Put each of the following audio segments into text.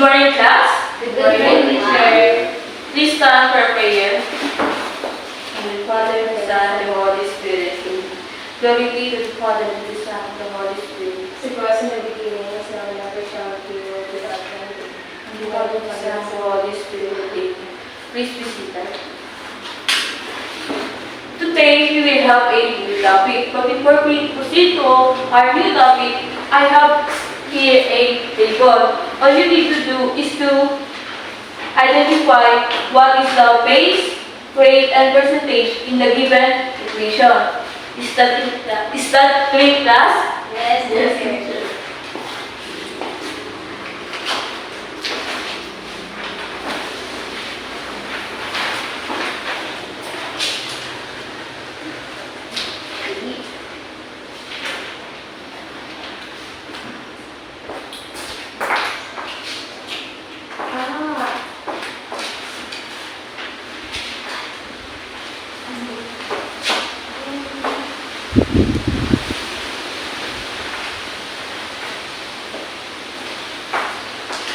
morning, class. Good morning, teacher. Please stand for prayer. In the Father, the Son, and the Holy Spirit. Glory be to the Father, and the Son, and the Holy Spirit. As it was in the beginning, as now and ever shall be, world without end. And the Father, the Son, and the Holy Spirit. Amen. Please be seated. Today, we will have a new topic. But before we proceed to our new topic, I have here a table. All you need to do is to identify what is the base, rate, and percentage in the given equation. Is that clear, class? Yes, Yes.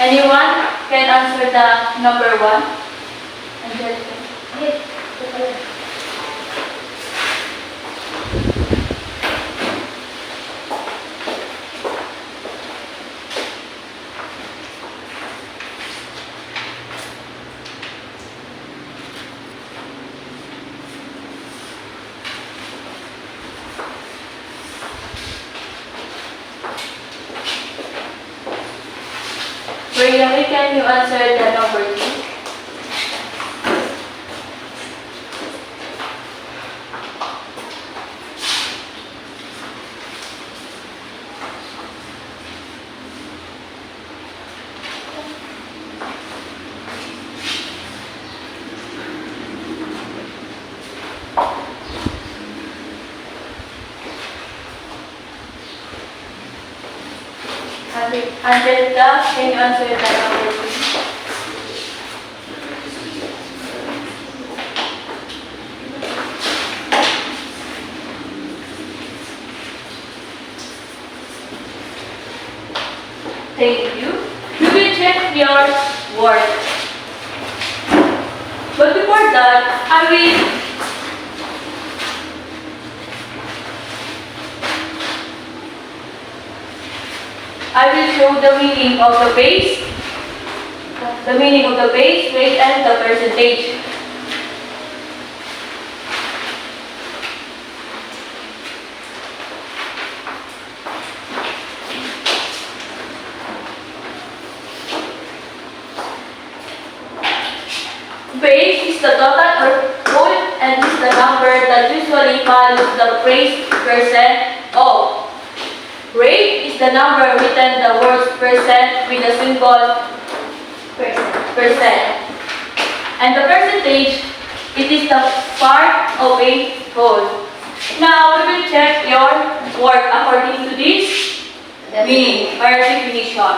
Anyone can answer the number 1? Angelica. Really, can you answer the number 2? Angelica, can you answer the number 2? Thank you. You will check your work. But before that, I will show the meaning of the base, rate, and the percentage. Base is the total or whole and is the number that usually follows the phrase percent of. Rate is the number written the words percent with the symbol percent. And the percentage, it is the part of a whole. Now we will check your work according to this meaning or definition.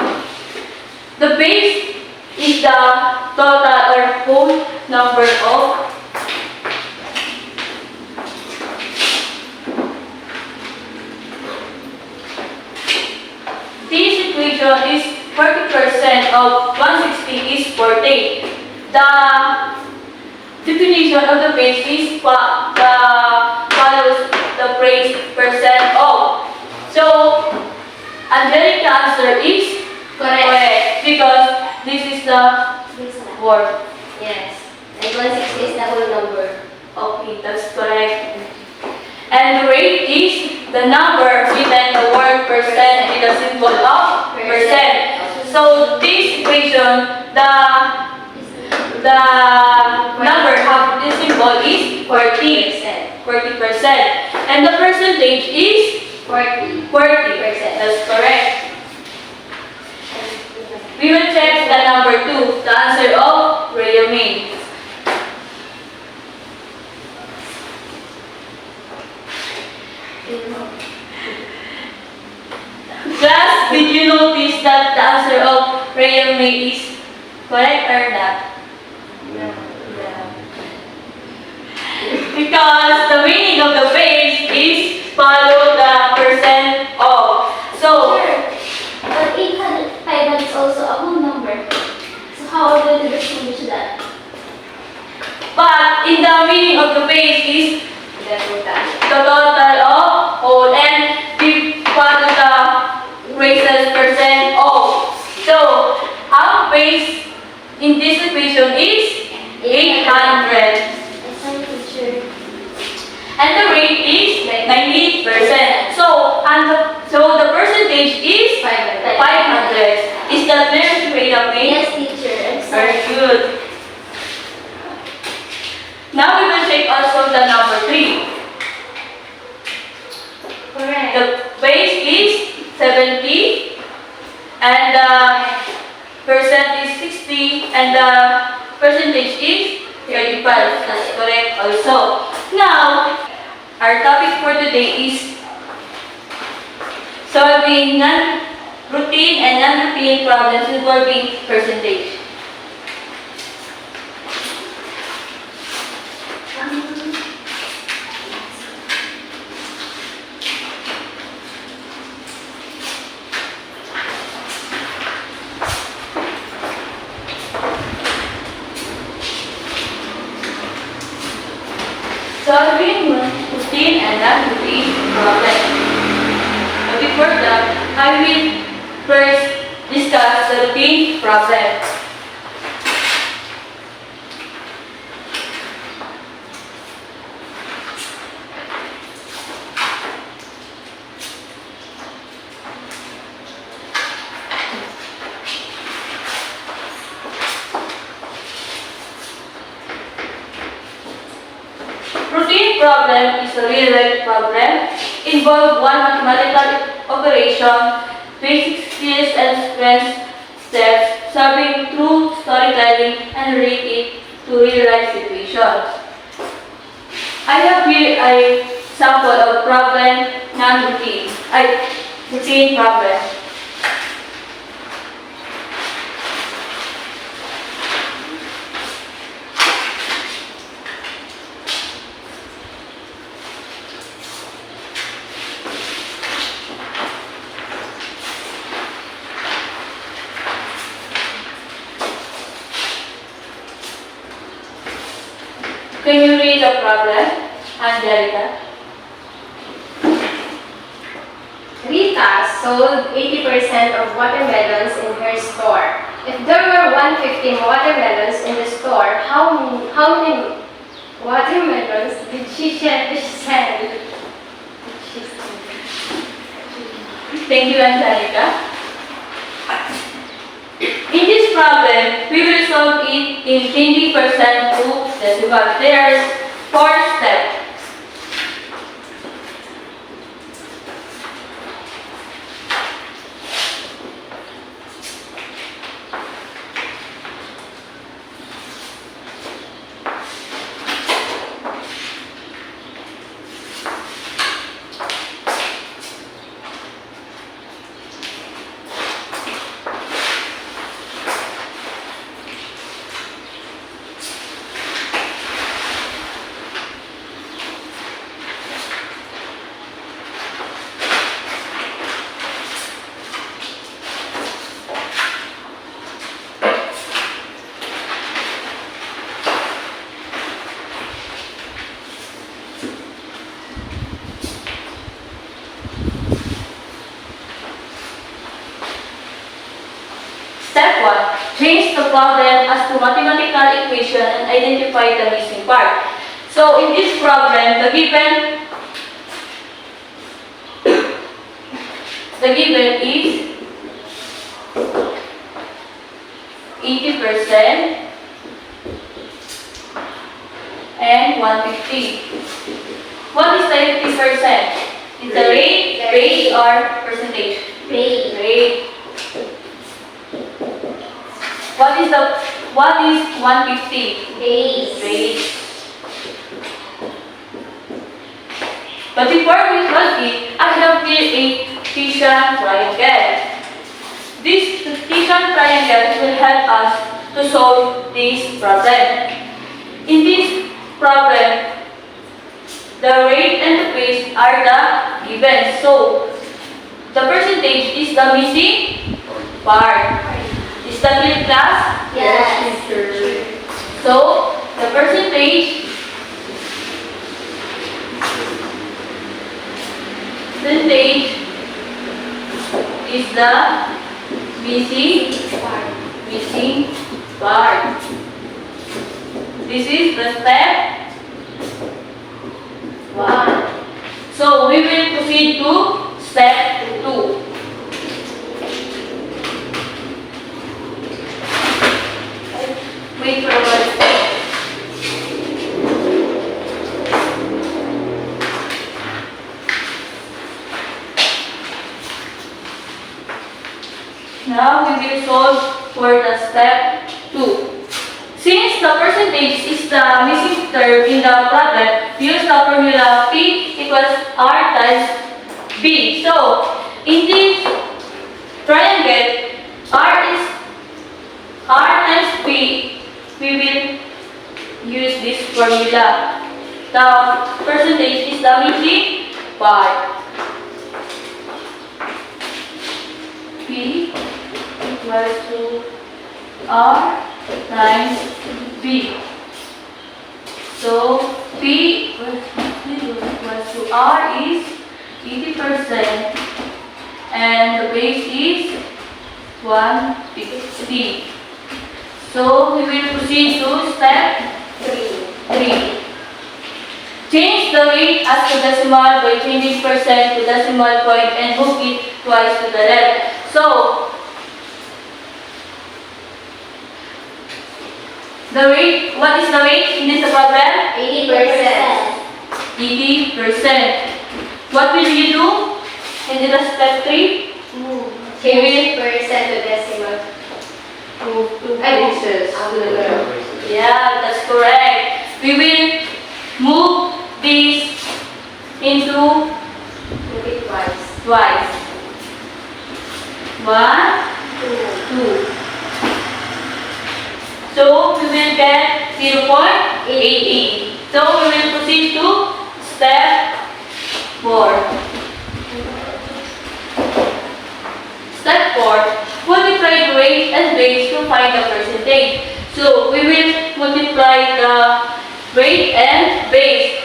The base is the total or whole number of this equation is 40% of 160 is 40. The definition of the base is follows the phrase percent of. So, Angelica's answer is correct because this is the word. Yes. And 160 is the whole number. Okay, that's correct. And the rate is the number within the word percent with the symbol of percent. So this equation, the number of the symbol is 40%. And the percentage is 40%. That's correct. We will check the number 2, the answer of real mean. Class, did you notice that the answer of real mean is correct or not? Because the meaning of the base is follow the percent of. So, But 805 is also a whole number. going to distinguish that? But in the meaning of the base is The total. the total of whole and we follow the braces percent of. So our base in this equation is 800 Excellent teacher. and the rate is 90%. So the percentage is 500. Is that clear to rate of base? Yes, teacher. Very Excellent. good. Now we will check also the number 3. Correct. The base is 70 and the percent is 60 and the percentage is 35. That's correct also. Now, our topic for today is solving non-routine and non-routine problems involving percentage. Solving routine and non-routine problems. But before that, I will first discuss the routine problem. Routine problem is a real-life problem, involve one mathematical operation, basic skills and sequence steps, solving through storytelling and relate it to real-life situations. I have here a sample of problem non-routine, routine problem. Can you read the problem, Angelica? Rita sold 80% of watermelons in her store. If there were 115 watermelons in the store, how many watermelons did she sell? Thank you, Angelica. In this problem, we will solve it in 20% to decimal. There are 4 steps. Step 1. Change the problem as to mathematical equation and identify the missing part. So in this problem, the given is 80% and 150. What is the 80%? Is the rate or percentage? Rate. What is 150? Base. But before we solve it, I have here a Titian triangle. This Titian triangle will help us to solve this problem. In this problem, the rate and the base are the given. So, the percentage is the missing part. Is that clear, class? Yes. So, the percentage is the missing part. This is the step 1. So, we will proceed to step 2. Wait for a while. Now we will solve for the step 2. Since the percentage is the missing term in the problem, we use the formula P equals R times B. So, in this triangle, R times B, we will use this formula. The percentage is the missing part. P equals to R times B. So P equals to R is 80% and the base is 150. So we will proceed to step 3. Change the rate as to decimal by changing percent to decimal point and move it twice to the left. So, the rate, what is the rate in this problem? 80%. 80%. What will you do in the step 3? Change percent to decimal. Two places to the left. Yeah, that's correct. We will move this into Move it twice. twice. 1, 2. So we will get 0.80. So we will proceed to step 4. Step 4. Multiply the rate and base to find the percentage. So we will multiply the rate and base.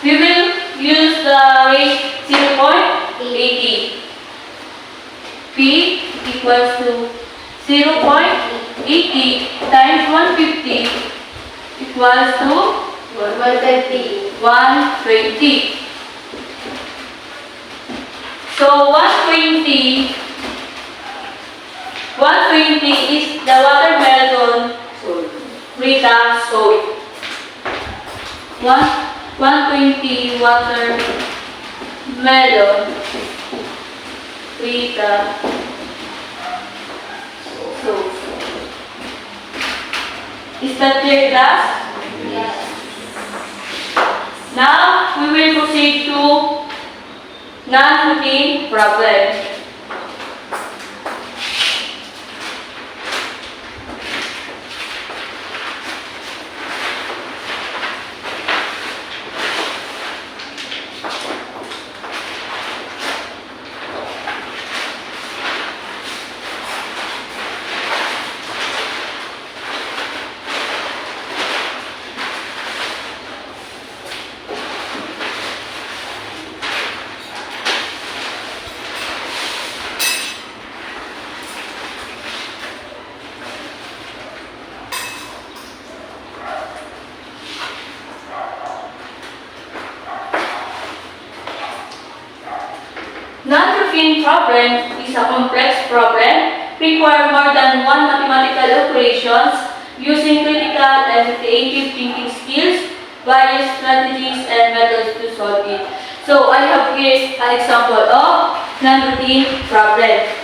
We will use the rate 0.80. P equals to 0.80 times 150 equals to 120. 120. So 120 is the watermelon Rita sold. 120 watermelon Rita sold. Is that clear, class? Yes. Now we will proceed to non-routine problem. Non-routine problem is a complex problem, require more than one mathematical operations, using critical and creative thinking skills, various strategies and methods to solve it. So I have here an example of non-routine problem.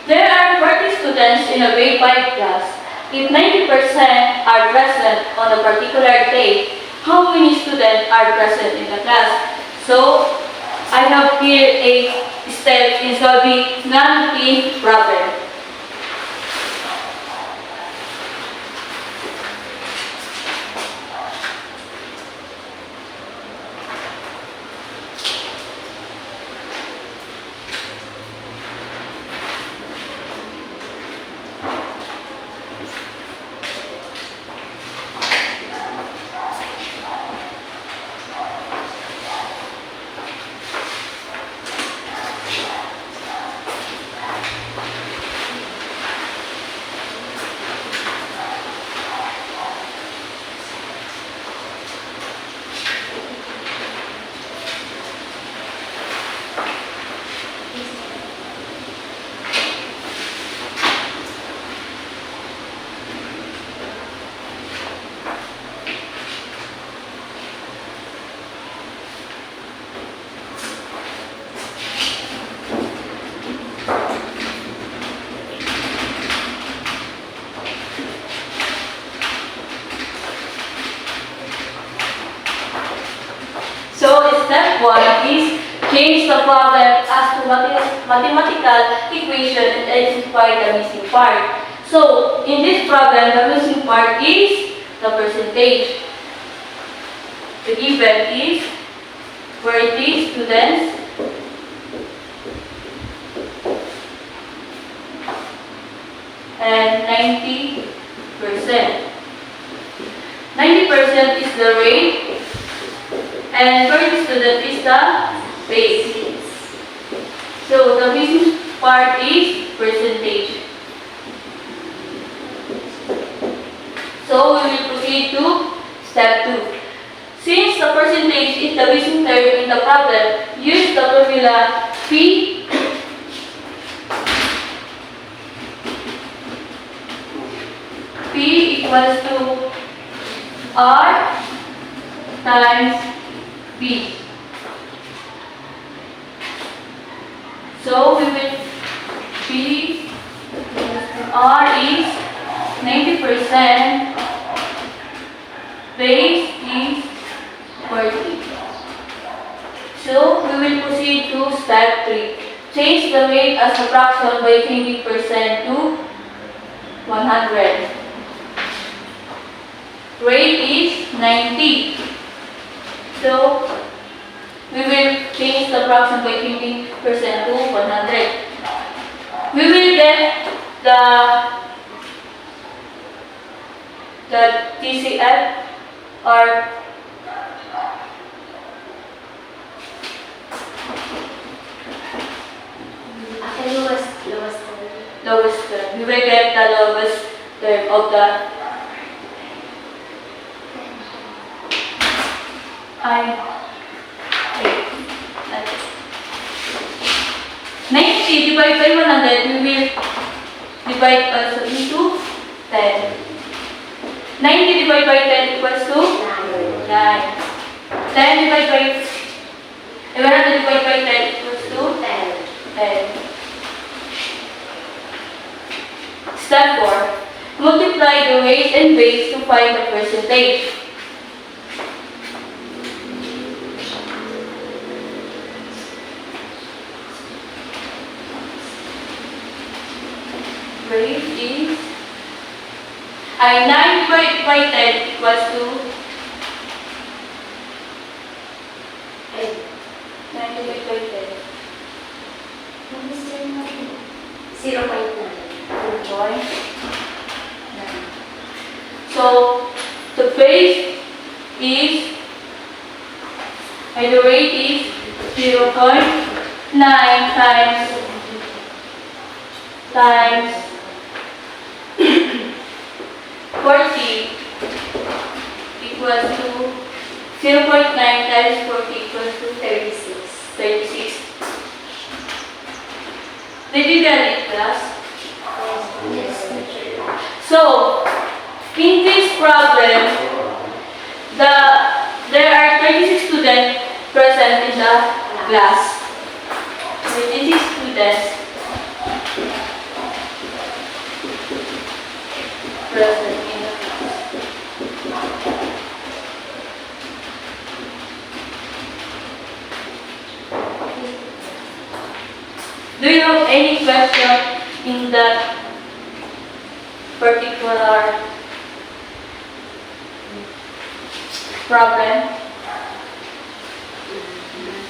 There are 40 students in a grade 5 class. If 90% are present on a particular day, how many students are present in the class? So, I have here a steps in solving non-routine problem. So step 1 is change the problem as to mathematical equation and identify the missing part. So in this problem, the missing part is the percentage. The given is 40 students and 90%. 90% is the rate and 40 student is the base. So the missing part is percentage. So we will proceed to step 2. Since the percentage is the missing term in the problem, use the formula P equals to R times B. So we will P R is 90%, base is 40. So we will proceed to step 3. Change the rate as a fraction by changing percent to 100. Rate is 90. So we will change the fraction by changing percent to 100. We will get the TCF or lowest term. We will get the lowest term of the 90 divided by 100, we will divide also into 10. 90 divided by 10 equals to 9. 10 divided by 100 divided by 10 equals to 10. Step 4. Multiply the rate and base to find the percentage. Rate is 9 divided by 10 equals to 9 divided by 10. 0.9. So the base is and the rate is 0.9 times 40 equals to 0.9 times 40 equals to 36. Did you get it, class? So, in this problem, there are 36 students present in the class. 36 students present in the class. Do you have any question in that particular problem?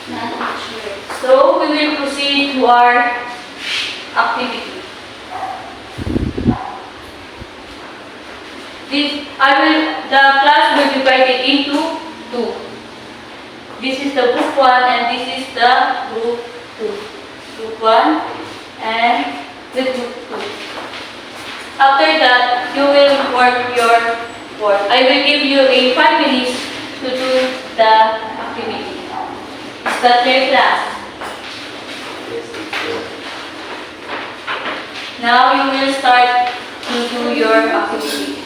Not sure. So we will proceed to our activity. The class will be divided into two. This is the group 1 and this is the group 2. Group 1 and the group 2. After that, you will work your work. I will give you 5 minutes to do the activity. Is that clear, class? Now you will start to do your activity.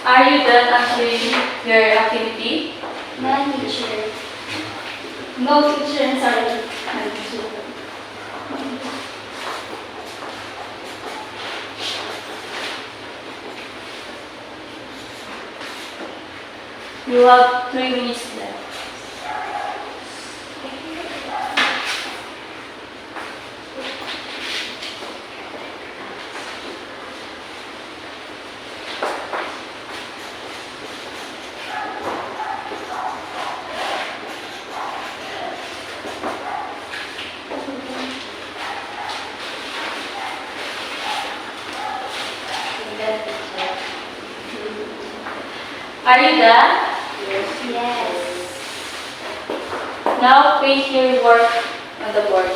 Are you done answering your activity? No teacher. No teacher, sorry. No teacher. You have 3 minutes left. Are you done? Yes. Now place your work on the board.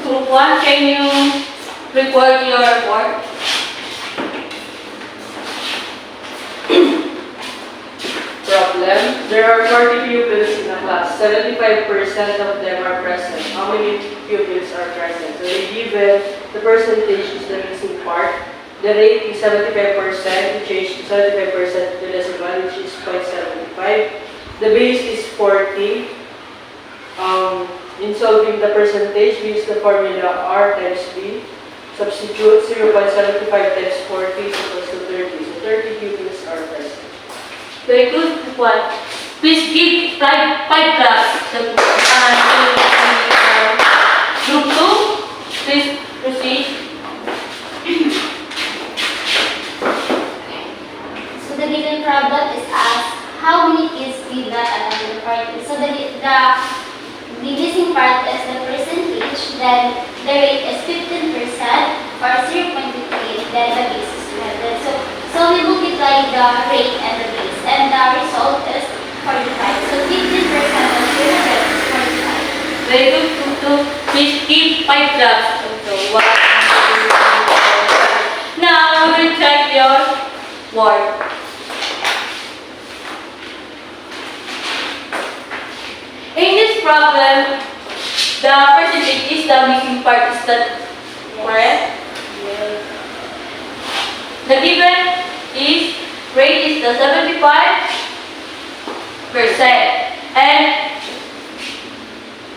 Group 1, can you record your work? Problem. There are 40 pupils in a class. 75% of them are present. How many pupils are present? So they given the percentage is the missing part. The rate is 75%. We change to 75% to the decimal, which is 0.75. The base is 40. In solving the percentage, we use the formula R times B. Substitute 0.75 times 40 is equals to 30. So 30 pupils are present. Very good, group 1. Please give 5 claps. Group 2, please proceed. So the given problem is asked, how many kids did not attend the party? So the missing part is the percentage, then the rate is 15% or 0.58, then the base is 200. So we multiply the rate and the base, and the result is 45. So 15% of 200 is 45. Very good, group 2. Please give 5 claps. So 1, 2, 3, 4, 5. worth. In this problem, the percentage is the missing part. Is that correct? Yes. The given is rate is the 75%,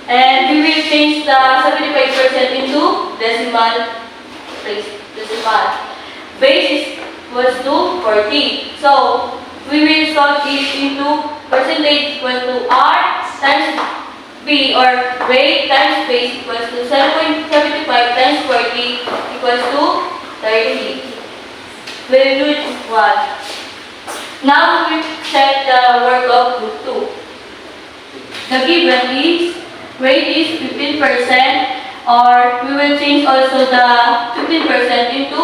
and we will change the 75% into decimal place. Base is equals to 40. So we will solve it into percentage equals to R times B, or rate times base equals to 7.75 times 40 equals to 30. Very good one. Now we check the work of group 2. The given is rate is 15%, or we will change also the 15% into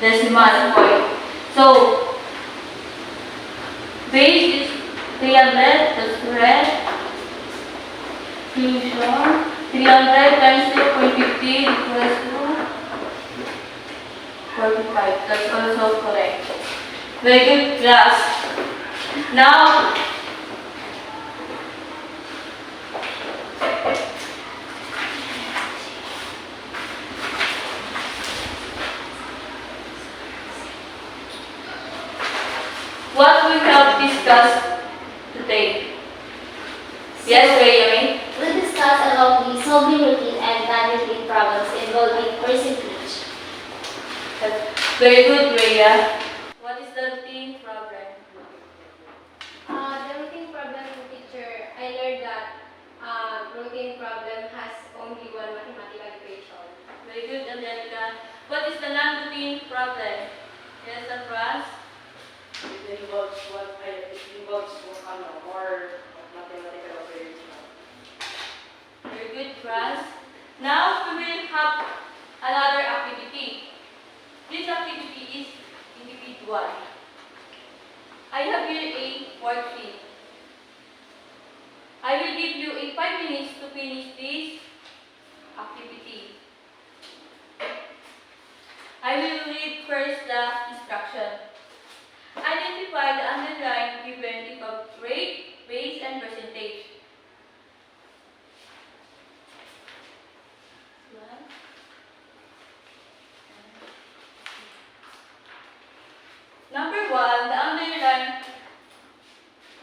decimal point. So base is 300, that's correct. Solution 300 times 0.50 equals to 45. That's also correct. Very good, class. Now, what we have discussed today? Yes, Rayami? We discussed about the solving routine and non-routine problems involving percentage. Very good, Rhea. What is the routine problem? The routine problem, teacher, I learned that routine problem has only one mathematical equation. Very good, Angelica. What is the non-routine problem? Yes, Franz? It involves more mathematical operation. Very good, Franz. Now we will have another activity. This activity is individual. I have here a worksheet. I will give you 5 minutes to finish this activity. I will read first the instruction. Identify the underlying given of rate, base, and percentage. Number 1, the underlying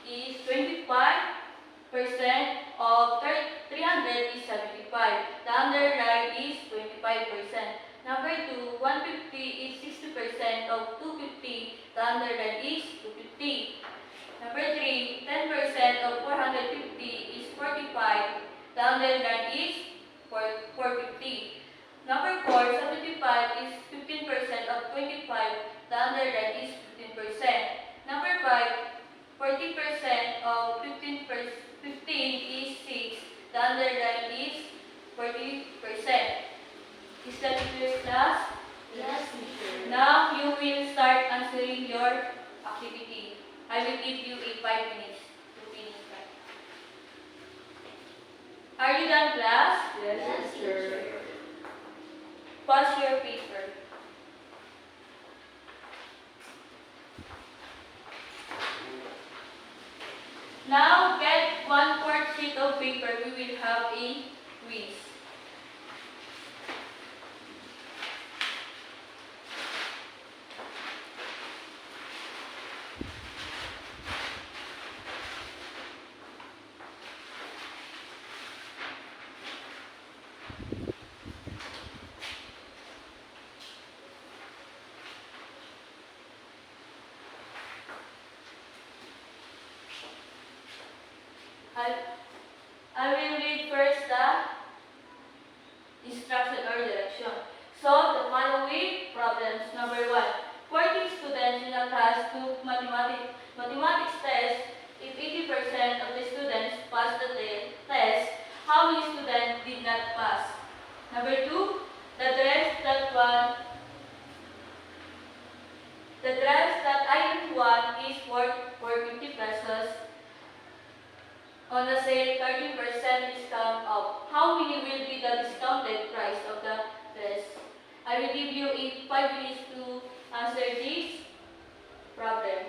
is 25% of 300 is 75. The underlying is 25%. Number 2, 150 is 60% of 250. The underlying is 250. Number 3, 10% of 450 is 45. The underlying is 450. Number 4, 75 is 15% of 25. The underline is 15%. Number 5, 40% of 15 is 6. The underline is 40%. Is that clear, class? Yes, teacher. Now you will start answering your activity. I will give you 5 minutes to finish that. Are you done, class? Yes, teacher. Pass your paper. Now get 1/4 sheet of paper. We will have a quiz. I will read first the instruction or direction. Solve the following problems. Number 1. 40 students in a class took mathematics test. If 80% of the students passed the test, how many students did not pass? Number 2. The dress that item 1 is worth 450 pesos. On a sale, 30% discount off. How many will be the discounted price of the dress? I will give you 5 minutes to answer this. problem.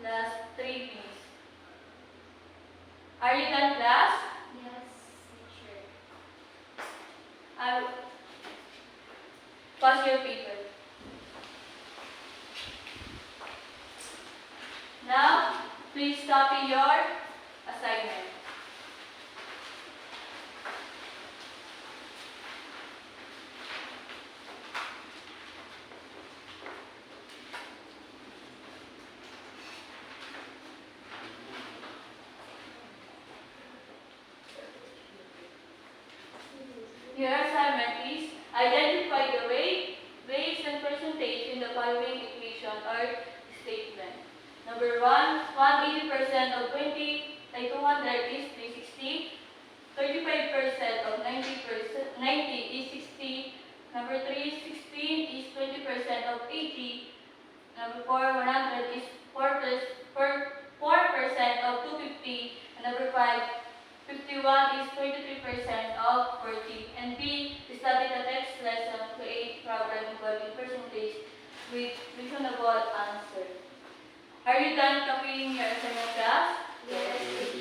Last 3 please. Are you done, class? Yes, teacher. I pass your paper. Now, please copy your assignment. Your assignment is identify the weights and percentage in the following equation or statement. Number 1, 180% of 200 is 360. 35% of 90 is 60. Number 3, 16 is 20% of 80. Number 4, 100 is 4% of 250. And number 5, 51 is 23% of 40. And B, study the next lesson, create problem involving percentage with reasonable answer. Are you done copying your assignment, class? Yes,